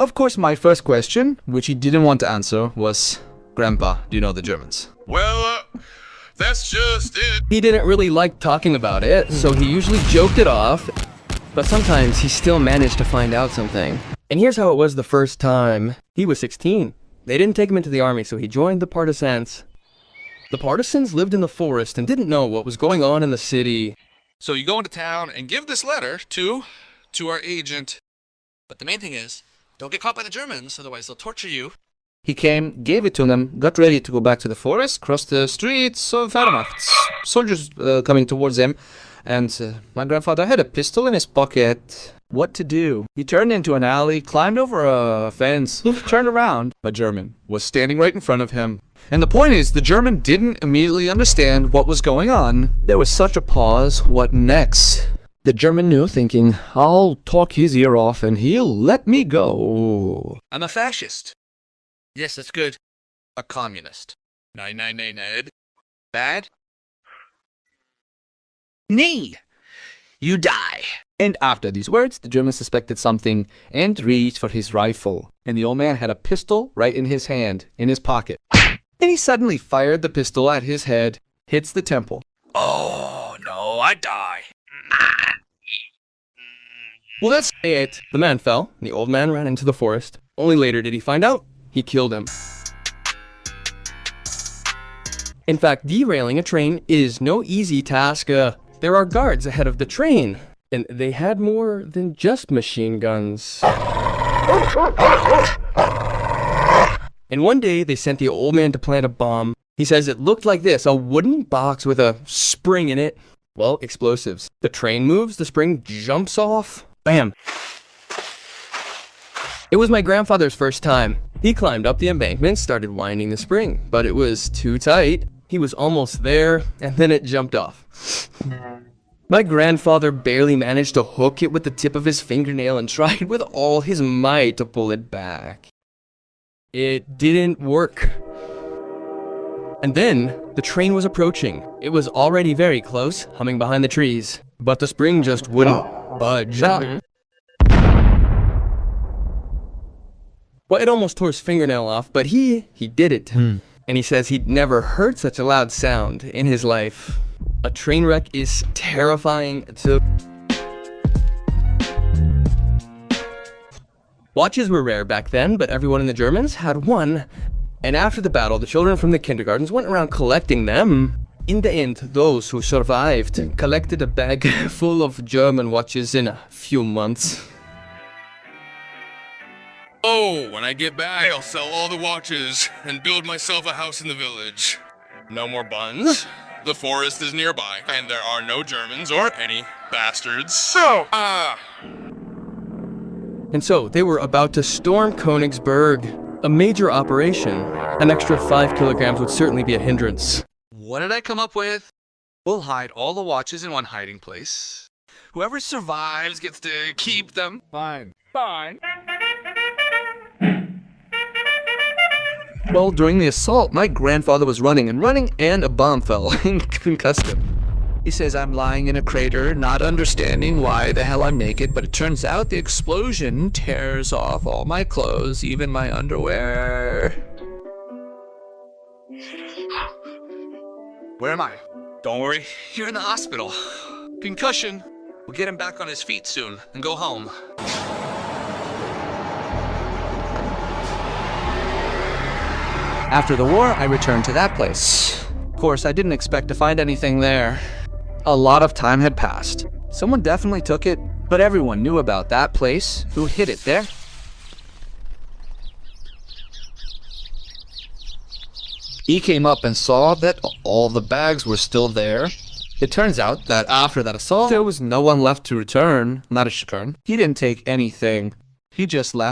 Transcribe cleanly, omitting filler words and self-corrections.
Of course, my first question, which he didn't want to answer, was, Grandpa, do you know the Germans? Well, that's just it. He didn't really like talking about it, so he usually joked it off, but sometimes he still managed to find out something. And here's how it was the first time. He was 16. They didn't take him into the army, so he joined the partisans. The partisans lived in the forest and didn't know what was going on in the city. So you go into town and give this letter to our agent. But the main thing is, don't get caught by the Germans, otherwise they'll torture you. He came, gave it to them, got ready to go back to the forest, crossed the streets of Wehrmacht. Soldiers coming towards him, and my grandfather had a pistol in his pocket. What to do? He turned into an alley, climbed over a fence, turned around. A German was standing right in front of him. And the point is, the German didn't immediately understand what was going on. There was such a pause. What next? The German knew, thinking, I'll talk his ear off and he'll let me go. I'm a fascist. Yes, that's good. A communist. Ned. Bad? Nee. You die. And after these words, the German suspected something and reached for his rifle. And the old man had a pistol right in his hand, in his pocket. And he suddenly fired the pistol at his head, hits the temple. Oh, no, I die. Well, that's it. The man fell, and the old man ran into the forest. Only later did he find out he killed him. In fact, derailing a train is no easy task. There are guards ahead of the train, and they had more than just machine guns. And one day, they sent the old man to plant a bomb. He says it looked like this, a wooden box with a spring in it. Well, explosives. The train moves, the spring jumps off. Bam! It was my grandfather's first time. He climbed up the embankment, started winding the spring, but it was too tight. He was almost there, and then it jumped off. My grandfather barely managed to hook it with the tip of his fingernail and tried with all his might to pull it back. It didn't work. And then, the train was approaching. It was already very close, humming behind the trees. But the spring just wouldn't budge. Well, it almost tore his fingernail off, but he did it. And he says he'd never heard such a loud sound in his life. A train wreck is terrifying to... Watches were rare back then, but everyone in the Germans had one. And after the battle, the children from the kindergartens went around collecting them. In the end, those who survived collected a bag full of German watches in a few months. Oh, when I get back, I'll sell all the watches and build myself a house in the village. No more buns. The forest is nearby, and there are no Germans or any bastards. And so, they were about to storm Königsberg, a major operation. An extra 5 kilograms would certainly be a hindrance. What did I come up with? We'll hide all the watches in one hiding place. Whoever survives gets to keep them. Fine. Fine. Well, during the assault, my grandfather was running, and a bomb fell and concussed him. He says I'm lying in a crater, not understanding why the hell I'm naked, but it turns out the explosion tears off all my clothes, even my underwear. Where am I? Don't worry, you're in the hospital. Concussion. We'll get him back on his feet soon and go home. After the war, I returned to that place. Of course, I didn't expect to find anything there. A lot of time had passed. Someone definitely took it, but everyone knew about that place. Who hid it there? He came up and saw that all the bags were still there. It turns out that after that assault, there was no one left to return. Not a shikern. He didn't take anything. He just left.